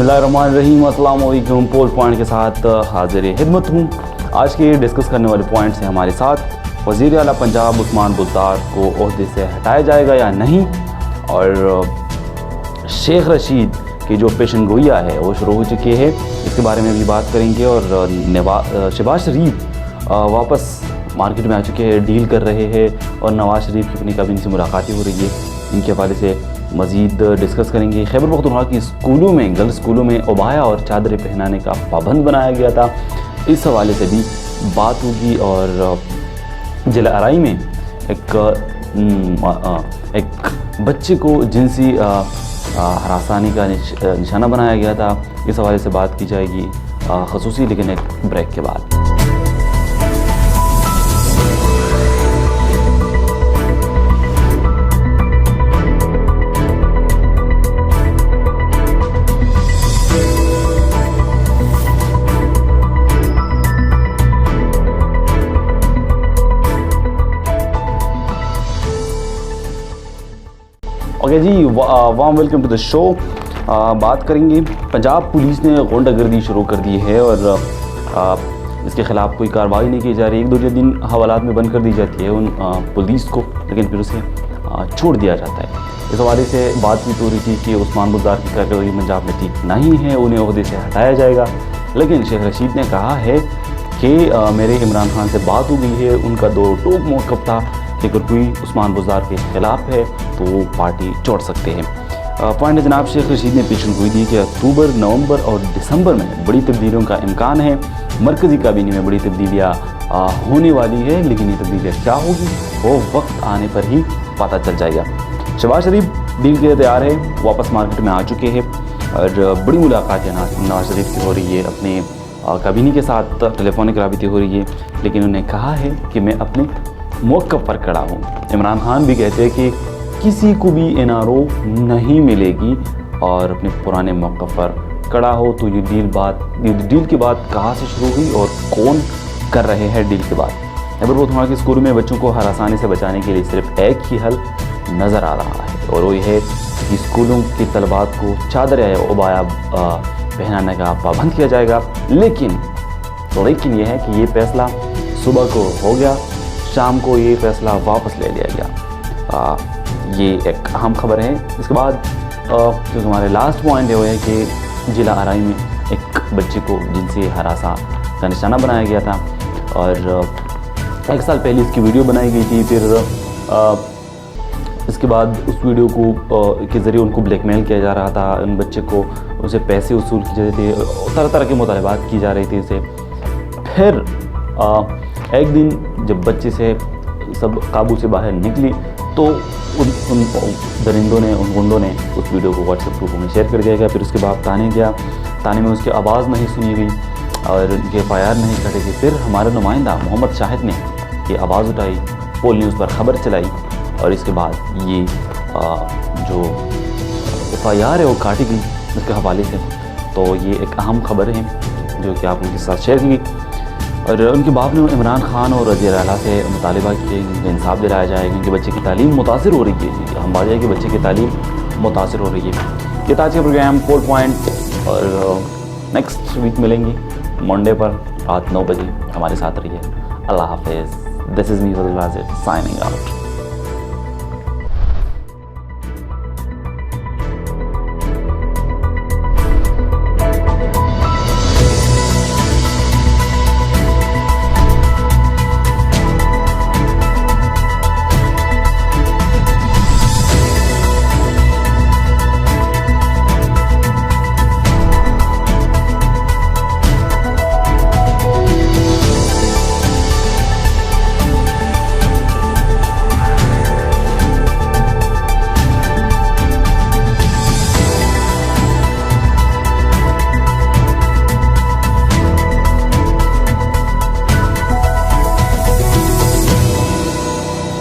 बिस्मिल्लाहिर्रहमानिर्रहीम, अस्सलाम वालेकुम। पोल पॉइंट के साथ हाजिर खिदमत हूँ। आज के डिस्कस करने वाले पॉइंट्स हैं हमारे साथ वज़ीर आला पंजाब उस्मान बुज़दार को ओहदे से हटाया जाएगा या नहीं, और शेख रशीद की जो पेशन गोइया है वो शुरू हो चुकी है, इसके बारे में भी बात करेंगे। और शहबाज शरीफ वापस मार्केट में आ चुके हैं, डील कर रहे हैं, और नवाज़ शरीफ की अपनी काबिने से मुलाकातें हो रही है, इनके हवाले से मज़ीद डिस्कस करेंगे। खैबर पख्तूनख्वा की स्कूलों में, गर्ल्स स्कूलों में उबाया और चादरें पहनाने का पाबंद बनाया गया था, इस हवाले से भी बात होगी। और जिला अराई में एक बच्चे को जिनसी हरासानी का निशाना बनाया गया था, इस हवाले से बात की जाएगी ख़ुसूसी, लेकिन एक ब्रेक के बाद। Okay ji, warm welcome to the show. बात करेंगे, पंजाब पुलिस ने गुंडागर्दी शुरू कर दी है और इसके ख़िलाफ़ कोई कार्रवाई नहीं की जा रही। 1-2 दिन हवालात में बंद कर दी जाती है उन पुलिस को, लेकिन फिर उसे छोड़ दिया जाता है। इस हवाले से बातचीत हो रही थी कि उस्मान बुज़दार की कारकर्दगी पंजाब में ठीक नहीं है, उन्हें ओहदे से हटाया जाएगा। लेकिन शेख रशीद ने कहा है कि मेरे इमरान खान से बात हो गई है, उनका दो टोक मौक़िफ़ था कि अगर कोई उस्मान बुज़दार के ख़िलाफ़ है तो वो पार्टी छोड़ सकते हैं। पॉइंट जनाब शेख रशीद ने पेशन गोई दी कि अक्टूबर, नवंबर और दिसंबर में बड़ी तब्दीलियों का इम्कान है, मरकज़ी काबीने में बड़ी तब्दीलियाँ होने वाली है, लेकिन ये तब्दीलियाँ क्या होगी वो वक्त आने पर ही पता चल जाएगा। शहबाज शरीफ डील के लिए तैयार है, वापस मार्केट में आ चुके हैं, और बड़ी मुलाकात नवाज़ शरीफ की हो रही है, अपने काबीने के साथ टेलीफोनिक राबिते हो रही है, लेकिन उन्होंने कहा है कि मैं अपने मौक़िफ़ पर खड़ा हूँ। इमरान खान भी कहते हैं कि किसी को भी NRO नहीं मिलेगी, और अपने पुराने मौक़िफ़ पर खड़ा हो। तो ये डील की बात कहाँ से शुरू हुई और कौन कर रहे हैं डील के बाद? खैबर पख्तूनख्वा के स्कूलों में बच्चों को हरासानी से बचाने के लिए सिर्फ एक ही हल नज़र आ रहा है, और वो ये है कि स्कूलों की तलबात को चादर या उबाया पहनाने का पाबंद किया जाएगा। लेकिन ये है कि ये फ़ैसला सुबह को हो गया, शाम को ये फ़ैसला वापस ले लिया गया। ये एक अहम खबर है। इसके बाद जो हमारे लास्ट पॉइंट है वो है कि जिला अराई में एक बच्चे को जिनसी हरासा का निशाना बनाया गया था, और 1 साल पहले इसकी वीडियो बनाई गई थी। फिर इसके बाद उस वीडियो को के ज़रिए उनको ब्लैकमेल किया जा रहा था, उन बच्चे को उसे पैसे वसूल किए जा रहे थे, तरह तरह के मुतालबात की जा रही थी उसे। फिर एक दिन जब बच्चे से सब काबू से बाहर निकली तो उन दरिंदों ने, उन गुंडों ने उस वीडियो को व्हाट्सएप ग्रुप में शेयर कर दिया गया। फिर उसके बाद ताने में उसकी आवाज़ नहीं सुनी गई और उनके FIR नहीं कटे गए। फिर हमारा नुमाइंदा मोहम्मद शाहिद ने ये आवाज़ उठाई, पोल न्यूज़ पर ख़बर चलाई, और इसके बाद ये जो FIR है वो काटी गई उसके हवाले से। तो ये एक अहम खबर है जो कि आप उनके साथ शेयर की। और उनके बाप ने इमरान खान और वज़ीर आला से मुतालबा किया कि इंसाफ दिलाया जाए, क्योंकि बच्चे की तालीम मुतासिर हो रही है। हम बात है कि बच्चे की तालीम मुतासिर हो रही है। ये आज का प्रोग्राम पोल पॉइंट, और नेक्स्ट वीक मिलेंगे मंडे पर रात 9 बजे। हमारे साथ रहिए। अल्लाह हाफ़िज़। This is me Fazal Wajid signing out.